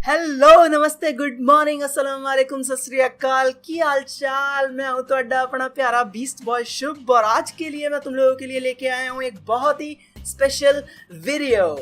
Hello नमस्ते good morning अस्सलाम वालेकुम सत श्री अकाल की हाल चाल। मैं हूं ਤੁਹਾਡਾ अपना प्यारा बीस्ट बॉय शुभ और आज के लिए मैं तुम लोगों के लिए लेके आया हूं एक बहुत ही स्पेशल वीडियो।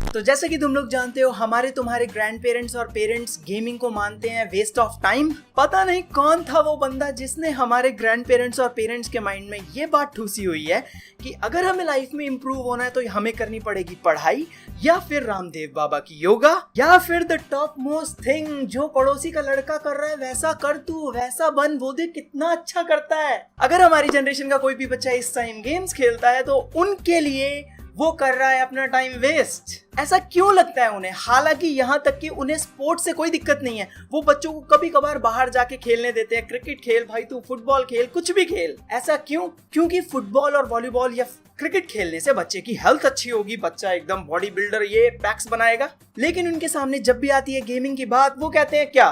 तो जैसे कि तुम लोग जानते हो हमारे तुम्हारे ग्रैंड पेरेंट्स और पेरेंट्स गेमिंग को मानते हैं वेस्ट ऑफ टाइम। पता नहीं कौन था वो बंदा जिसने हमारे ग्रैंड पेरेंट्स और पेरेंट्स के माइंड में ये बात ठूसी हुई है कि अगर हमें लाइफ में इंप्रूव होना है तो हमें करनी पड़ेगी पढ़ाई या फिर रामदेव बाबा की योगा या फिर द टॉप मोस्ट थिंग जो पड़ोसी का लड़का कर रहा है वैसा कर तू, वैसा बन, वो देख कितना अच्छा करता है। अगर हमारी जनरेशन का कोई भी बच्चा इस टाइम गेम्स खेलता है तो उनके लिए वो कर रहा है अपना टाइम वेस्ट। ऐसा क्यों लगता है उन्हें? हालांकि यहाँ तक कि उन्हें स्पोर्ट्स से कोई दिक्कत नहीं है, वो बच्चों को कभी कभार बाहर जाके खेलने देते हैं, क्रिकेट खेल भाई तू, फुटबॉल खेल, कुछ भी खेल। ऐसा क्यों? क्योंकि फुटबॉल और वॉलीबॉल या क्रिकेट खेलने से बच्चे की हेल्थ अच्छी होगी, बच्चा एकदम बॉडी बिल्डर ये पैक्स बनाएगा। लेकिन उनके सामने जब भी आती है गेमिंग की बात वो कहते हैं क्या,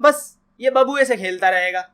बस ये बबुए से खेलता रहेगा,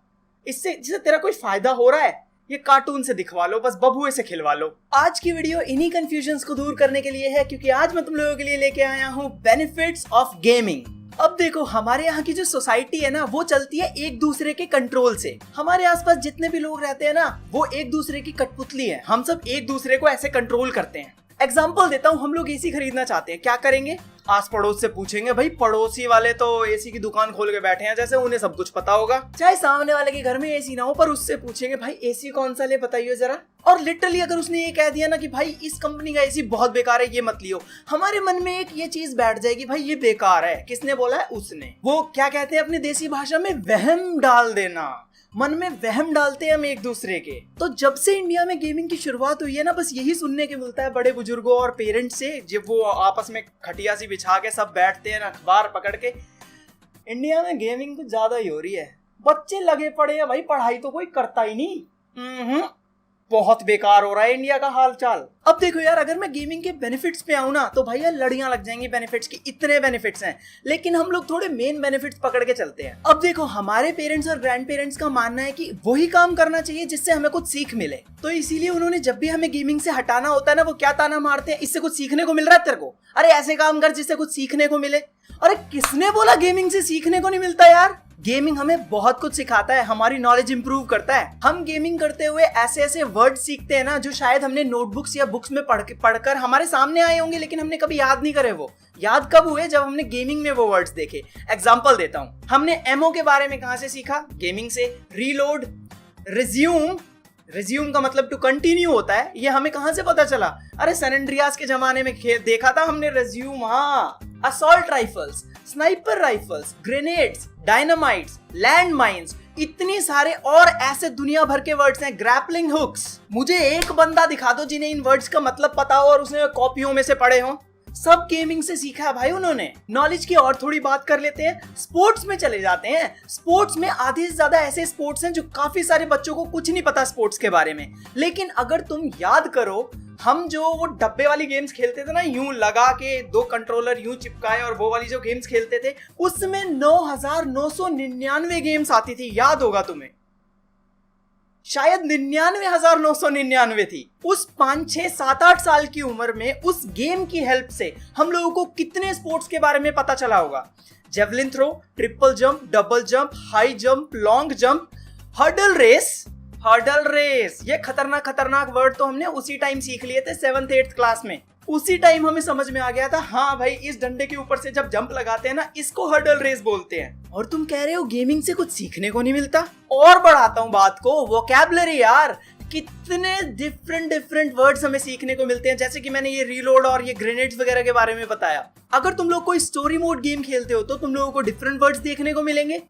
इससे जिससे तेरा कोई फायदा हो रहा है ये कार्टून से दिखवा लो, बस बबुए से खिलवा लो। आज की वीडियो इन्हीं कंफ्यूजन्स को दूर करने के लिए है क्योंकि आज मैं तुम लोगों के लिए लेके आया हूँ बेनिफिट्स ऑफ गेमिंग। अब देखो हमारे यहाँ की जो सोसाइटी है ना वो चलती है एक दूसरे के कंट्रोल से। हमारे आसपास जितने भी लोग रहते हैं ना वो एक दूसरे की कठपुतली है, हम सब एक दूसरे को ऐसे कंट्रोल करते हैं। एग्जाम्पल देता हूँ, हम लोग एसी खरीदना चाहते हैं, क्या करेंगे? आस पड़ोस से पूछेंगे, भाई पड़ोसी वाले तो एसी की दुकान खोल के बैठे हैं, जैसे उन्हें सब कुछ पता होगा। चाहे सामने वाले के घर में एसी ना हो पर उससे पूछेंगे भाई एसी कौन सा ले बताइए जरा। और लिटरली अगर उसने ये कह दिया ना कि भाई इस कंपनी का एसी बहुत बेकार है ये मत लियो, हमारे मन में एक ये चीज बैठ जाएगी, भाई ये बेकार है। किसने बोला है? उसने। वो क्या कहते हैं अपनी देसी भाषा में, वहम डाल देना। मन में वहम डालते हैं हम एक दूसरे के। तो जब से इंडिया में गेमिंग की शुरुआत हुई है ना बस यही सुनने के मिलता है बड़े बुजुर्गों और पेरेंट्स से, जब वो आपस में खटिया सी बिछा के सब बैठते हैं ना अखबार पकड़ के, इंडिया में गेमिंग कुछ ज्यादा ही हो रही है, बच्चे लगे पड़े हैं भाई, पढ़ाई तो कोई करता ही नहीं। बहुत बेकार हो रहा है इंडिया का हाल चाल। अब देखो यार, अगर मैं गेमिंग के बेनिफिट्स पे आऊं ना तो भाई यार लड़ियां लग जाएंगी बेनिफिट्स की, इतने बेनिफिट्स हैं। लेकिन हम लोग थोड़े मेन बेनिफिट्स पकड़ के चलते हैं। अब देखो हमारे पेरेंट्स और ग्रैंड पेरेंट्स का मानना है कि वही काम करना चाहिए जिससे हमें कुछ सीख मिले, तो इसीलिए उन्होंने जब भी हमें गेमिंग से हटाना होता है ना वो क्या ताना मारते हैं, इससे कुछ सीखने को मिल रहा है तेरे को, अरे ऐसे काम कर जिससे कुछ सीखने को मिले। अरे किसने बोला गेमिंग से सीखने को नहीं मिलता यार? गेमिंग हमें बहुत कुछ सिखाता है, हमारी नॉलेज इंप्रूव करता है। हम गेमिंग करते हुए ऐसे ऐसे वर्ड सीखते हैं ना जो शायद हमने नोटबुक्स या बुक्स में पढ़कर हमारे सामने आए होंगे लेकिन हमने कभी याद नहीं करे। वो याद कब हुए? जब हमने गेमिंग में वो वर्ड्स देखे। एग्जांपल देता हूँ, हमने एमओ के बारे में कहाँ से सीखा? गेमिंग से। रीलोड, रिज्यूम, रिज्यूम का मतलब टू कंटिन्यू होता है, ये हमें कहां से पता चला? अरे सैन एंड्रियास के जमाने में देखा था हमने रिज्यूम। हाँ, assault rifles, sniper rifles, grenades, dynamites, land mines, इतनी सारे और ऐसे दुनिया भर के वर्ड्स हैं। ग्रैपलिंग हुक्स, मुझे एक बंदा दिखा दो जिन्हें इन वर्ड्स का मतलब पता हो और उसने कॉपियों में से पढ़े हो। सब गेमिंग से सीखा है भाई उन्होंने। नॉलेज की और थोड़ी बात कर लेते हैं, स्पोर्ट्स में चले जाते हैं। स्पोर्ट्स में आधे से ज्यादा ऐसे स्पोर्ट्स हैं जो काफी सारे बच्चों को कुछ नहीं पता स्पोर्ट्स के बारे में। लेकिन अगर तुम याद करो, हम जो वो डब्बे वाली गेम्स खेलते थे ना, यूं लगा के दो कंट्रोलर यूं चिपकाए और वो वाली जो गेम्स खेलते थे, उसमें 9,999 गेम्स आती थी, याद होगा तुम्हें? शायद 99,999 थी। उस 5, 6, 7, 8 साल की उम्र में उस गेम की हेल्प से हम लोगों को कितने स्पोर्ट्स के बारे में पता चला होगा? Javelin throw, triple jump, double jump, high jump, long jump, hurdle race. Hurdle race, ये खतरनाक खतरनाक वर्ड तो हमने उसी टाइम सीख लिए थे 7th 8th क्लास में। उसी टाइम हमें समझ में आ गया था, हाँ भाई इस डंडे के ऊपर से जब जंप लगाते हैं ना इसको हर्डल रेस बोलते हैं। और तुम कह रहे हो गेमिंग से कुछ सीखने को नहीं मिलता? और बढ़ाता हूँ बात को, वोकैबुलरी यार, कितने डिफरेंट वर्ड्स हमें सीखने को मिलते हैं। जैसे कि मैंने ये रीलोड और ये ग्रेनेड्स वगैरह के बारे में बताया। अगर तुम लोग कोई स्टोरी मोड गेम खेलते हो तो तुम लोगों को डिफरेंट वर्ड्स देखने को मिलेंगे।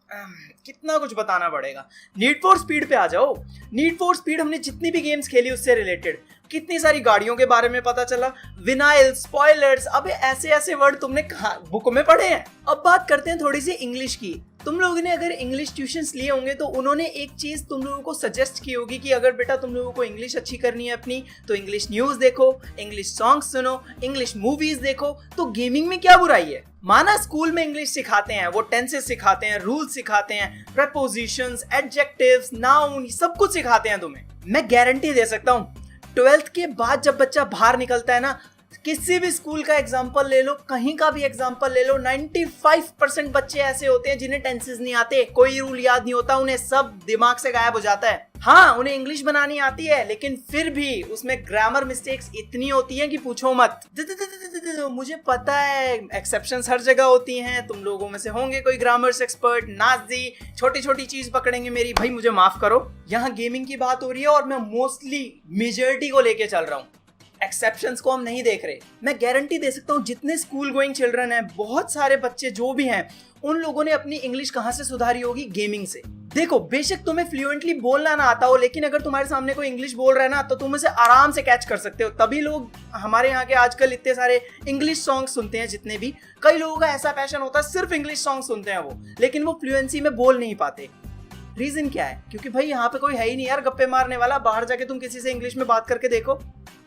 कितना कुछ बताना पड़ेगा। नीड फॉर स्पीड पे आ जाओ। नीड फॉर स्पीड हमने जितनी भी गेम्स खेली उससे रिलेटेड कितनी सारी गाड़ियों के बारे में पता चला। विनाइल, स्पॉयलर्स, अबे ऐसे ऐसे वर्ड तुमने कहाँ बुक में पढ़े हैं? अब बात करते हैं थोड़ी सी इंग्लिश की। तुम लोगों ने अगर इंग्लिश ट्यूशंस लिए होंगे तो उन्होंने एक चीज तुम लोगों को सजेस्ट की होगी कि अगर बेटा तुम लोगों को इंग्लिश अच्छी करनी है अपनी तो इंग्लिश न्यूज देखो, इंग्लिश सॉन्ग्स सुनो, इंग्लिश मूवीज देखो। तो गेमिंग में क्या बुराई है? माना स्कूल में इंग्लिश सिखाते हैं, वो टेंसेस सिखाते हैं, रूल्स सिखाते हैं, प्रेपोजिशंस, एडजेक्टिव्स, नाउन, सब कुछ सिखाते हैं तुम्हें। मैं गारंटी दे सकता हूँ 12th के बाद जब बच्चा बाहर निकलता है ना किसी भी स्कूल का एग्जाम्पल ले लो, कहीं का भी एग्जाम्पल ले लो, 95% बच्चे ऐसे होते हैं जिन्हें टेंसेस नहीं आते, कोई रूल याद नहीं होता, उन्हें सब दिमाग से गायब हो जाता है। हाँ, उन्हें इंग्लिश बनानी आती है, लेकिन फिर भी उसमें ग्रामर मिस्टेक्स इतनी होती हैं कि पूछो मत। मुझे पता है एक्सेप्शंस हर जगह होती हैं, तुम लोगों में से होंगे कोई ग्रामर्स एक्सपर्ट, नाज़ी, छोटी छोटी चीज पकड़ेंगे मेरी, भाई मुझे माफ करो। यहाँ गेमिंग की बात हो रही है और मैं मोस्टली मेजॉरिटी को लेके चल रहा हूँ, एक्सेप्शंस को हम नहीं देख रहे। मैं गारंटी दे सकता हूँ जितने स्कूल गोइंग चिल्ड्रन हैं, बहुत सारे बच्चे जो भी हैं, उन लोगों ने अपनी इंग्लिश कहाँ से सुधारी होगी? गेमिंग से। देखो, बेशक तुम्हें फ्लुएंटली बोलना ना आता हो, लेकिन अगर तुम्हारे सामने कोई इंग्लिश बोल रहा है ना, तो तुम उसे आराम से कैच कर सकते हो। तभी लोग हमारे यहाँ के आजकल इतने सारे इंग्लिश सॉन्ग सुनते हैं। जितने भी, कई लोगों का ऐसा पैशन होता है सिर्फ इंग्लिश सॉन्ग सुनते हैं वो, लेकिन वो फ्लुएंसी में बोल नहीं पाते। रीजन क्या है? क्योंकि भाई यहाँ पे कोई है ही नहीं यार गप्पे मारने वाला। बाहर जाके तुम किसी से इंग्लिश में बात करके देखो,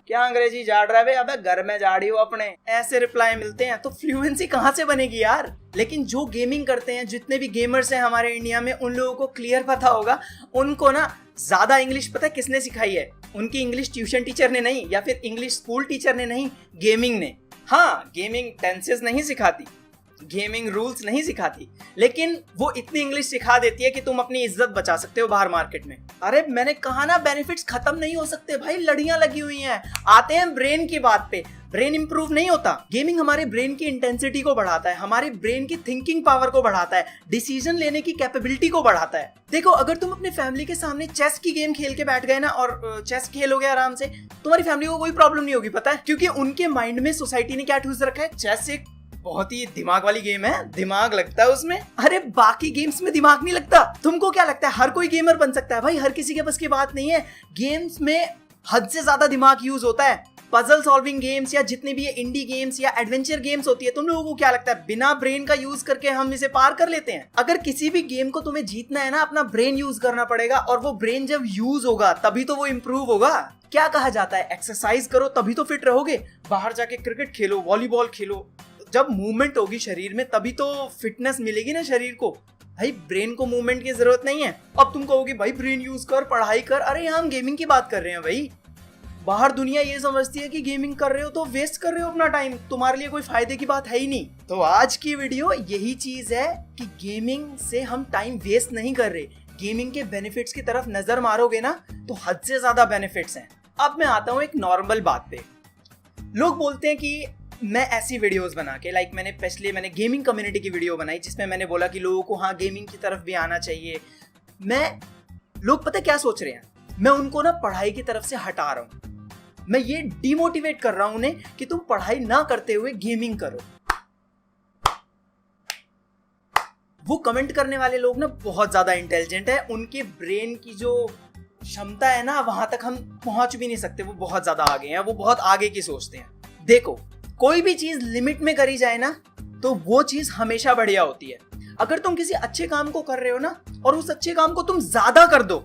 क्या अंग्रेजी झाड़ रहा है? अबे घर में झाड़ी हो अपने, ऐसे रिप्लाई मिलते हैं। तो फ्लुएंसी कहाँ से बनेगी यार? लेकिन जो गेमिंग करते हैं, जितने भी गेमर्स हैं हमारे इंडिया में, उन लोगों को क्लियर पता होगा, उनको ना ज्यादा इंग्लिश पता है किसने सिखाई है? उनकी इंग्लिश ट्यूशन टीचर ने नहीं, या फिर इंग्लिश स्कूल टीचर ने नहीं, गेमिंग ने। हाँ, गेमिंग टेंसेस नहीं सिखाती, गेमिंग रूल्स नहीं सिखाती, लेकिन वो इतनी इंग्लिश सिखा देती है कि तुम अपनी इज्जत बचा सकते हो बाहर मार्केट में। अरे मैंने कहा ना, बेनिफिट्स खत्म नहीं हो सकते भाई, लड़ियां लगी हुई हैं। आते हैं ब्रेन की बात पे, ब्रेन इंप्रूव नहीं होता। गेमिंग हमारे ब्रेन की इंटेंसिटी को बढ़ाता है, हमारे ब्रेन की थिंकिंग पावर को बढ़ाता है, डिसीजन लेने की कैपेबिलिटी को बढ़ाता है। देखो, अगर तुम अपने फैमिली के सामने चेस की गेम खेल के बैठ गए ना और चेस खेलोगे आराम से, तुम्हारी फैमिली को कोई प्रॉब्लम नहीं होगी, पता है? क्योंकि उनके माइंड में सोसाइटी ने क्या ठूस रखा है? चेस एक बहुत ही दिमाग वाली गेम है, दिमाग लगता है उसमें। अरे बाकी गेम्स में दिमाग नहीं लगता। तुमको क्या लगता है हर कोई गेमर बन सकता है? भाई हर किसी के बस की बात नहीं है। गेम्स में हद से ज्यादा दिमाग यूज होता है। पजल सॉल्विंग गेम्स या जितने भी ये इंडी गेम्स या एडवेंचर गेम्स होती है, तुम लोगों को क्या लगता है बिना ब्रेन का यूज करके हम इसे पार कर लेते हैं? अगर किसी भी गेम को तुम्हें जीतना है ना, अपना ब्रेन यूज करना पड़ेगा, और वो ब्रेन जब यूज होगा तभी तो वो इम्प्रूव होगा। क्या कहा जाता है? एक्सरसाइज करो तभी तो फिट रहोगे। बाहर जाके क्रिकेट खेलो, वॉलीबॉल खेलो, जब मूवमेंट होगी शरीर में तभी तो फिटनेस मिलेगी ना शरीर को। भाई ब्रेन को मूवमेंट की जरूरत नहीं है। अब तुम कहोगे भाई ब्रेन यूज कर, पढ़ाई कर। अरे यहाँ हम गेमिंग की बात कर रहे हैं भाई। बाहर दुनिया ये समझती है कि गेमिंग कर रहे हो तो वेस्ट कर रहे हो अपना टाइम, तुम्हारे लिए कोई फायदे की बात है ही नहीं। तो आज की वीडियो यही चीज है कि गेमिंग से हम टाइम वेस्ट नहीं कर रहे। गेमिंग के बेनिफिट्स की तरफ नजर मारोगे ना तो हद से ज्यादा बेनिफिट्स हैं। अब मैं आता हूँ एक नॉर्मल बात पे। लोग बोलते हैं कि मैं ऐसी वीडियोस बना के, मैंने गेमिंग कम्युनिटी की वीडियो बनाई जिसमें मैंने बोला कि लोगों को हाँ गेमिंग की तरफ भी आना चाहिए। लोग पता क्या सोच रहे हैं? मैं उनको ना पढ़ाई की तरफ से हटा रहा हूँ। मैं ये डिमोटिवेट कर रहा हूं उन्हें कि तुम पढ़ाई ना करते हुए गेमिंग करो। वो कमेंट करने वाले लोग ना बहुत ज्यादा इंटेलिजेंट है, उनके ब्रेन की जो क्षमता है ना वहां तक हम पहुंच भी नहीं सकते। वो बहुत ज्यादा आगे हैं, वो बहुत आगे की सोचते हैं। देखो, कोई भी चीज लिमिट में करी जाए ना तो वो चीज हमेशा बढ़िया होती है। अगर तुम किसी अच्छे काम को कर रहे हो ना और उस अच्छे काम को तुम ज्यादा कर दो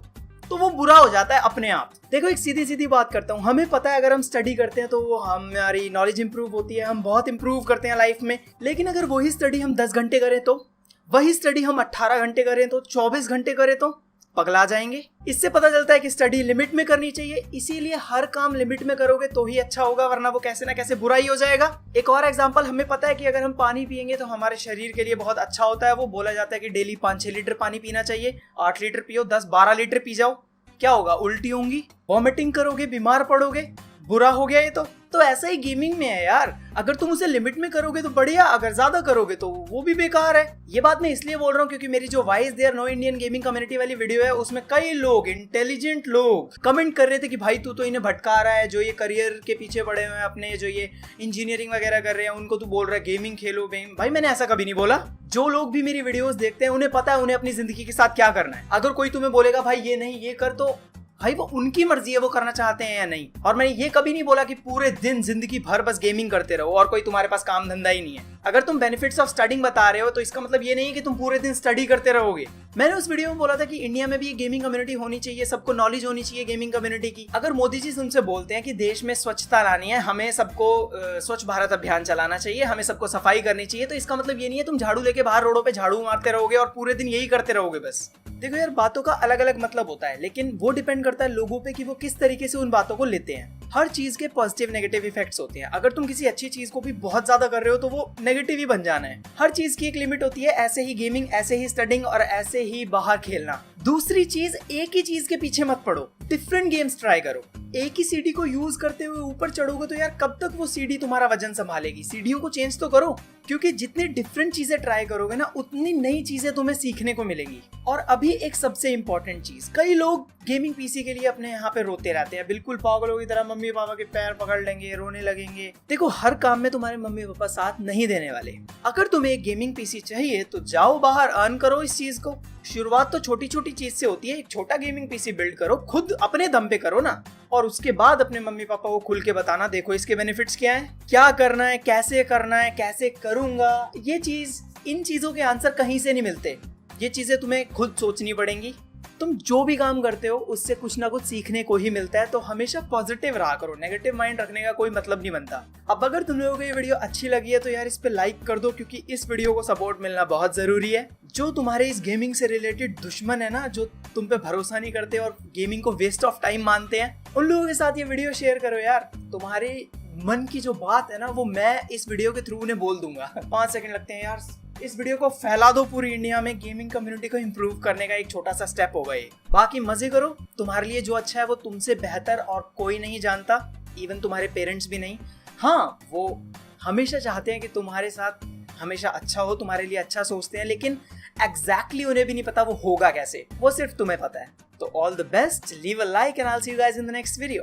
तो वो बुरा हो जाता है अपने आप। देखो, एक सीधी सीधी बात करता हूँ, हमें पता है अगर हम स्टडी करते हैं तो वो हमारी नॉलेज इंप्रूव होती है, हम बहुत इंप्रूव करते हैं लाइफ में। लेकिन अगर वही स्टडी हम 10 घंटे करें तो, वही स्टडी हम 18 घंटे करें तो, 24 घंटे करें तो पगला जाएंगे। इससे पता चलता है कि स्टडी लिमिट में करनी चाहिए। इसीलिए हर काम लिमिट में करोगे तो ही अच्छा होगा, वरना वो कैसे ना कैसे बुरा ही हो जाएगा। एक और एग्जांपल, हमें पता है कि अगर हम पानी पियेंगे तो हमारे शरीर के लिए बहुत अच्छा होता है। वो बोला जाता है कि डेली 5-6 लीटर पानी पीना चाहिए। 8 लीटर पियो, 10-12 लीटर पी जाओ, क्या होगा? उल्टी होंगी, वॉमिटिंग करोगे, बीमार पड़ोगे, बुरा हो गया ये तो ऐसा ही गेमिंग में है यार। अगर तुम उसे लिमिट में करोगे तो बढ़िया, अगर ज्यादा करोगे तो वो भी बेकार है। ये बात मैं इसलिए बोल रहा हूँ क्योंकि मेरी जो wise there no Indian gaming community वाली वीडियो है उसमें कई लोग, इंटेलिजेंट लोग, कमेंट कर रहे थे कि भाई तू तो इन्हें भटका रहा है, जो ये करियर के पीछे पड़े हुए हैं अपने, जो ये इंजीनियरिंग वगैरह कर रहे हैं, उनको तू बोल रहा है गेमिंग खेलो। भाई मैंने ऐसा कभी नहीं बोला। जो लोग भी मेरी वीडियोस देखते हैं उन्हें पता है उन्हें अपनी जिंदगी के साथ क्या करना है। अगर कोई तुम्हें बोलेगा भाई ये नहीं ये कर, तो भाई वो उनकी मर्जी है, वो करना चाहते हैं या नहीं। और मैंने ये कभी नहीं बोला कि पूरे दिन जिंदगी भर बस गेमिंग करते रहो और कोई तुम्हारे पास काम धंधा ही नहीं है। अगर तुम बेनिफिट्स ऑफ स्टडिंग बता रहे हो तो इसका मतलब ये नहीं है कि तुम पूरे दिन स्टडी करते रहोगे। मैंने उस वीडियो में बोला था कि इंडिया में भी ये गेमिंग कम्युनिटी होनी चाहिए, सबको नॉलेज होनी चाहिए गेमिंग कम्युनिटी की। अगर मोदी जी तुमसे बोलते हैं कि देश में स्वच्छता लानी है, हमें सबको स्वच्छ भारत अभियान चलाना चाहिए, हमें सबको सफाई करनी चाहिए, तो इसका मतलब ये नहीं है तुम झाड़ू लेके बाहर रोडों पे झाड़ू मारते रहोगे और पूरे दिन यही करते रहोगे बस। देखो यार, बातों का अलग अलग मतलब होता है, लेकिन वो डिपेंड करता है लोगों पे कि वो किस तरीके से उन बातों को लेते हैं। हर चीज के पॉजिटिव नेगेटिव इफेक्ट्स होते हैं। अगर तुम किसी अच्छी चीज को भी बहुत ज्यादा कर रहे हो तो वो नेगेटिव ही बन जाना है। हर चीज की एक लिमिट होती है, ऐसे ही गेमिंग, ऐसे ही स्टडिंग और ऐसे ही बाहर खेलना। दूसरी चीज, एक ही चीज के पीछे मत पड़ो, डिफरेंट गेम्स ट्राई करो। एक ही सीढ़ी को यूज करते हुए ऊपर चढ़ोगे तो यार कब तक वो सीढ़ी तुम्हारा वजन संभालेगी। सीढ़ियों को चेंज तो करो, क्योंकि जितनी डिफरेंट चीजें ट्राई करोगे ना उतनी नई चीजें तुम्हें सीखने को मिलेगी। और अभी एक सबसे इंपॉर्टेंट चीज, कई लोग गेमिंग पीसी के लिए अपने यहाँ पे रोते रहते हैं, बिल्कुल पागलों की तरह मम्मी पापा के पैर पकड़ लेंगे, रोने लगेंगे। देखो, हर काम में तुम्हारे मम्मी पापा साथ नहीं देने वाले। अगर तुम्हें एक गेमिंग पीसी चाहिए तो जाओ बाहर अर्न करो इस चीज को। शुरुआत तो छोटी छोटी चीज से होती है। एक छोटा गेमिंग पीसी बिल्ड करो, खुद अपने दम पे करो ना, और उसके बाद अपने मम्मी पापा को खुल के बताना, देखो इसके बेनिफिट्स क्या हैं, क्या करना है, कैसे करूंगा। ये चीज, इन चीजों के आंसर कहीं से नहीं मिलते। ये चीजें तुम्हें खुद सोचनी पड़ेंगी। तुम जो भी काम करते हो उससे कुछ ना कुछ सीखने को ही मिलता है, तो हमेशा पॉजिटिव रहा करो। नेगेटिव माइंड रखने का कोई मतलब नहीं बनता। अब अगर तुम लोगों को ये वीडियो अच्छी लगी है तो यार इस पे लाइक कर दो, क्योंकि इस वीडियो को सपोर्ट मिलना बहुत जरूरी है। जो तुम्हारे इस गेमिंग से रिलेटेड दुश्मन है ना, जो तुम पे भरोसा नहीं करते और गेमिंग को वेस्ट ऑफ टाइम मानते हैं, उन लोगों के साथ ये वीडियो शेयर करो यार। तुम्हारे मन की जो बात है ना वो मैं इस वीडियो के थ्रू उन्हें बोल दूंगा। 5 सेकंड लगते हैं यार। इस वीडियो को फैला दो पूरी इंडिया में। गेमिंग कम्युनिटी को इम्प्रूव करने का एक छोटा सा स्टेप होगा ये। बाकी मजे करो। तुम्हारे लिए जो अच्छा है वो तुमसे बेहतर और कोई नहीं जानता, इवन तुम्हारे पेरेंट्स भी नहीं। हाँ, वो हमेशा चाहते हैं कि तुम्हारे साथ हमेशा अच्छा हो, तुम्हारे लिए अच्छा सोचते हैं, लेकिन एग्जैक्टली उन्हें भी नहीं पता वो होगा कैसे, वो सिर्फ तुम्हें पता है। तो all the best, leave a like and I will see you guys in the next video.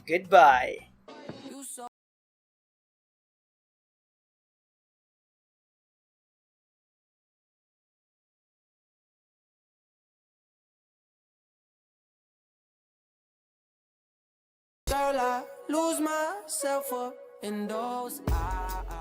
Good bye. Girl, I lose myself up in those eyes.